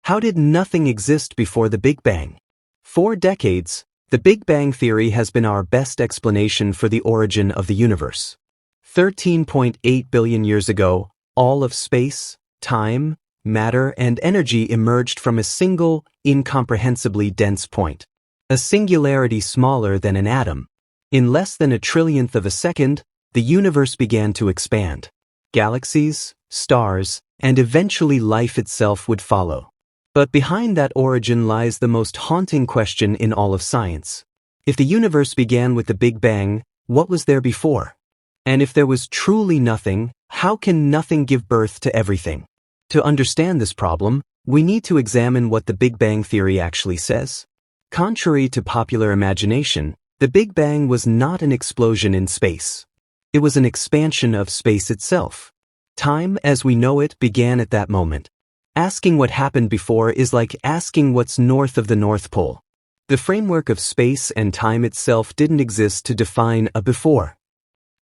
How did nothing exist before the Big Bang? For decades, the Big Bang theory has been our best explanation for the origin of the universe. 13.8 billion years ago, all of space, time, matter, and energy emerged from a single, incomprehensibly dense point. A singularity smaller than an atom. In less than a trillionth of a second, the universe began to expand. Galaxies, stars, and eventually life itself would follow. But behind that origin lies the most haunting question in all of science. If the universe began with the Big Bang, what was there before? And if there was truly nothing, how can nothing give birth to everything? To understand this problem, we need to examine what the Big Bang theory actually says. Contrary to popular imagination, the Big Bang was not an explosion in space. It was an expansion of space itself. Time, as we know it, began at that moment. Asking what happened before is like asking what's north of the North Pole. The framework of space and time itself didn't exist to define a before.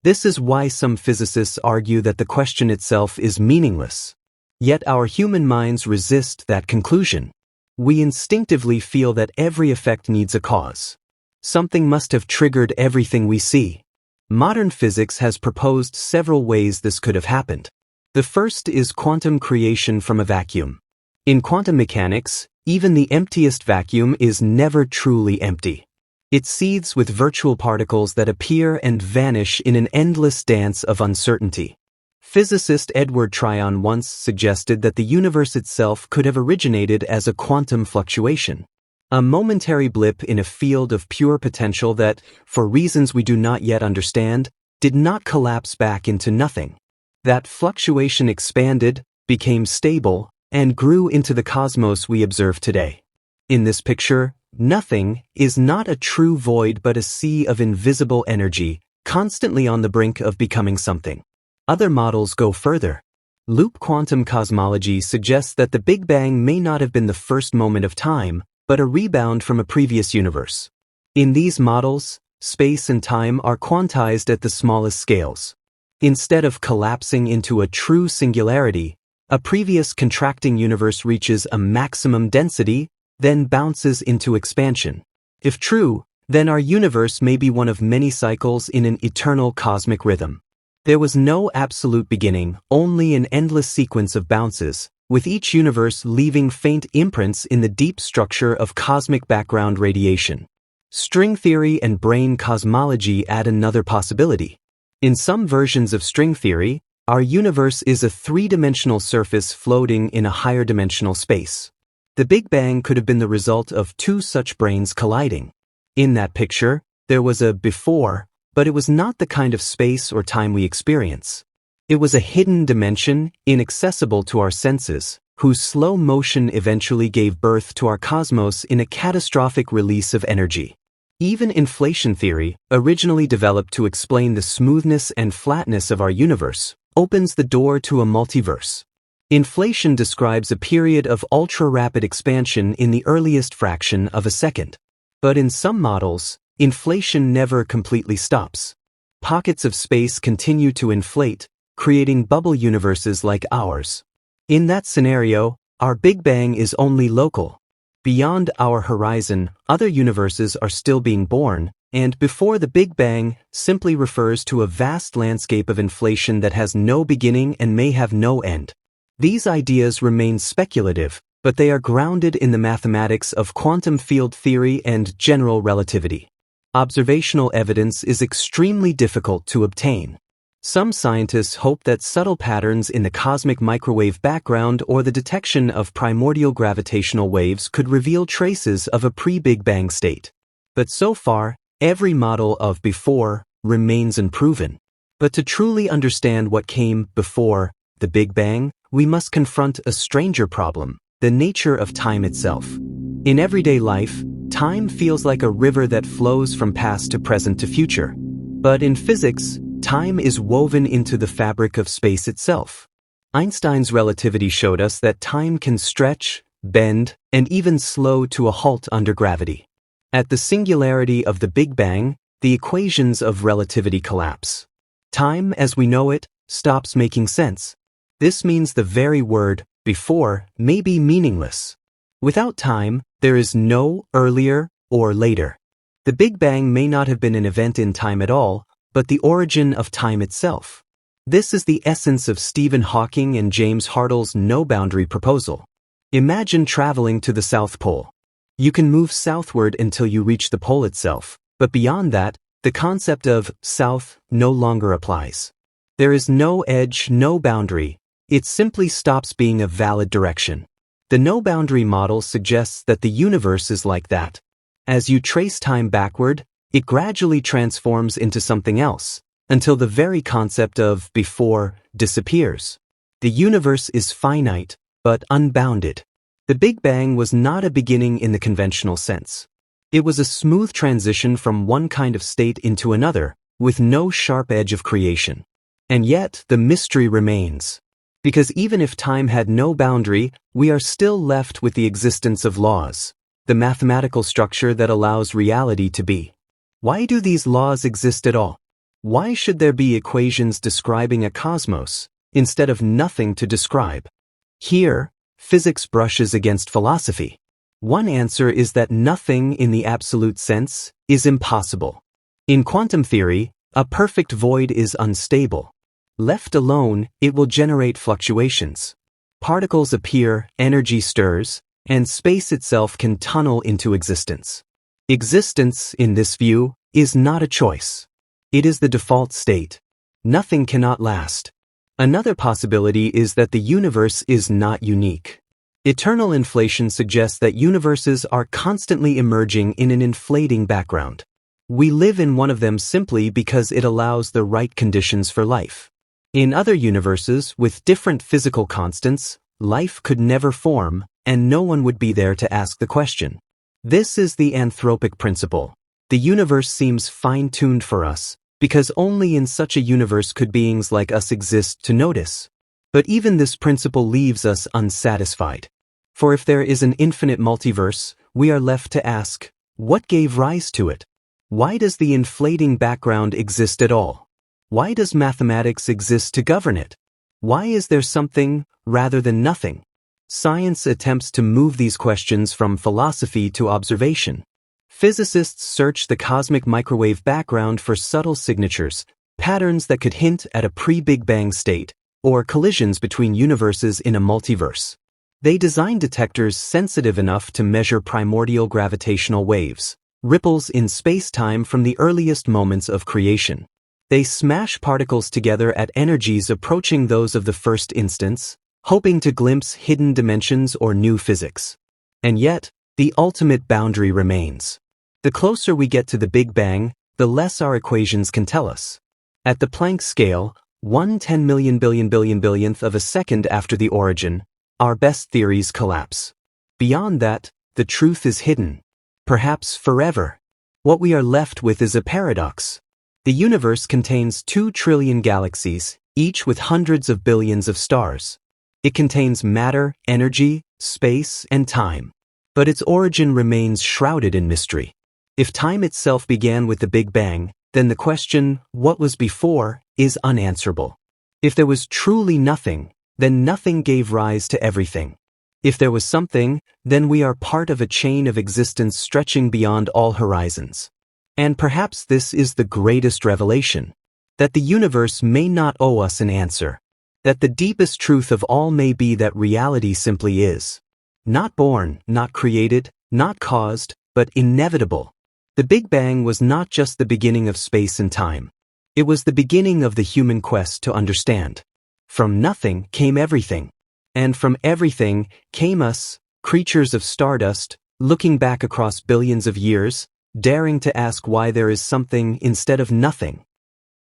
This is why some physicists argue that the question itself is meaningless. Yet our human minds resist that conclusion. We instinctively feel that every effect needs a cause. Something must have triggered everything we see. Modern physics has proposed several ways this could have happened. The first is quantum creation from a vacuum. In quantum mechanics, even the emptiest vacuum is never truly empty. It seethes with virtual particles that appear and vanish in an endless dance of uncertainty. Physicist Edward Tryon once suggested that the universe itself could have originated as a quantum fluctuation, a momentary blip in a field of pure potential that, for reasons we do not yet understand, did not collapse back into nothing. That fluctuation expanded, became stable, and grew into the cosmos we observe today. In this picture, nothing is not a true void but a sea of invisible energy, constantly on the brink of becoming something. Other models go further. Loop quantum cosmology suggests that the Big Bang may not have been the first moment of time, but a rebound from a previous universe. In these models, space and time are quantized at the smallest scales. Instead of collapsing into a true singularity, a previous contracting universe reaches a maximum density, then bounces into expansion. If true, then our universe may be one of many cycles in an eternal cosmic rhythm. There was no absolute beginning, only an endless sequence of bounces, with each universe leaving faint imprints in the deep structure of cosmic background radiation. String theory and brane cosmology add another possibility. In some versions of string theory, our universe is a three-dimensional surface floating in a higher dimensional space. The Big Bang could have been the result of two such branes colliding. In that picture, there was a before, but it was not the kind of space or time we experience. It was a hidden dimension, inaccessible to our senses, whose slow motion eventually gave birth to our cosmos in a catastrophic release of energy. Even inflation theory, originally developed to explain the smoothness and flatness of our universe, opens the door to a multiverse. Inflation describes a period of ultra-rapid expansion in the earliest fraction of a second. But in some models, inflation never completely stops. Pockets of space continue to inflate, creating bubble universes like ours. In that scenario, our Big Bang is only local. Beyond our horizon, other universes are still being born, and before the Big Bang simply refers to a vast landscape of inflation that has no beginning and may have no end. These ideas remain speculative, but they are grounded in the mathematics of quantum field theory and general relativity. Observational evidence is extremely difficult to obtain. Some scientists hope that subtle patterns in the cosmic microwave background or the detection of primordial gravitational waves could reveal traces of a pre-Big Bang state. But so far, every model of before remains unproven. But to truly understand what came before the Big Bang, we must confront a stranger problem, the nature of time itself. In everyday life, time feels like a river that flows from past to present to future. But in physics, time is woven into the fabric of space itself. Einstein's relativity showed us that time can stretch, bend, and even slow to a halt under gravity. At the singularity of the Big Bang, the equations of relativity collapse. Time, as we know it, stops making sense. This means the very word before may be meaningless. Without time, there is no earlier or later. The Big Bang may not have been an event in time at all, but the origin of time itself. This is the essence of Stephen Hawking and James Hartle's no-boundary proposal. Imagine traveling to the South Pole. You can move southward until you reach the pole itself, but beyond that, the concept of south no longer applies. There is no edge, no boundary. It simply stops being a valid direction. The no-boundary model suggests that the universe is like that. As you trace time backward, it gradually transforms into something else, until the very concept of before disappears. The universe is finite, but unbounded. The Big Bang was not a beginning in the conventional sense. It was a smooth transition from one kind of state into another, with no sharp edge of creation. And yet, the mystery remains. Because even if time had no boundary, we are still left with the existence of laws, the mathematical structure that allows reality to be. Why do these laws exist at all? Why should there be equations describing a cosmos, instead of nothing to describe? Here, physics brushes against philosophy. One answer is that nothing in the absolute sense is impossible. In quantum theory, a perfect void is unstable. Left alone, it will generate fluctuations. Particles appear, energy stirs, and space itself can tunnel into existence. Existence, in this view, is not a choice. It is the default state. Nothing cannot last. Another possibility is that the universe is not unique. Eternal inflation suggests that universes are constantly emerging in an inflating background. We live in one of them simply because it allows the right conditions for life. In other universes, with different physical constants, life could never form, and no one would be there to ask the question. This is the anthropic principle. The universe seems fine-tuned for us, because only in such a universe could beings like us exist to notice. But even this principle leaves us unsatisfied. For if there is an infinite multiverse, we are left to ask, what gave rise to it? Why does the inflating background exist at all? Why does mathematics exist to govern it? Why is there something rather than nothing? Science attempts to move these questions from philosophy to observation. Physicists search the cosmic microwave background for subtle signatures, patterns that could hint at a pre-Big Bang state, or collisions between universes in a multiverse. They design detectors sensitive enough to measure primordial gravitational waves, ripples in spacetime from the earliest moments of creation. They smash particles together at energies approaching those of the first instance, hoping to glimpse hidden dimensions or new physics. And yet, the ultimate boundary remains. The closer we get to the Big Bang, the less our equations can tell us. At the Planck scale, 1/10 million billion billion billionth of a second after the origin, our best theories collapse. Beyond that, the truth is hidden. Perhaps forever. What we are left with is a paradox. The universe contains 2 trillion galaxies, each with hundreds of billions of stars. It contains matter, energy, space, and time. But its origin remains shrouded in mystery. If time itself began with the Big Bang, then the question, what was before, is unanswerable. If there was truly nothing, then nothing gave rise to everything. If there was something, then we are part of a chain of existence stretching beyond all horizons. And perhaps this is the greatest revelation, that the universe may not owe us an answer, that the deepest truth of all may be that reality simply is. Not born, not created, not caused, but inevitable. The Big Bang was not just the beginning of space and time. It was the beginning of the human quest to understand. From nothing came everything. And from everything came us, creatures of stardust, looking back across billions of years, daring to ask why there is something instead of nothing.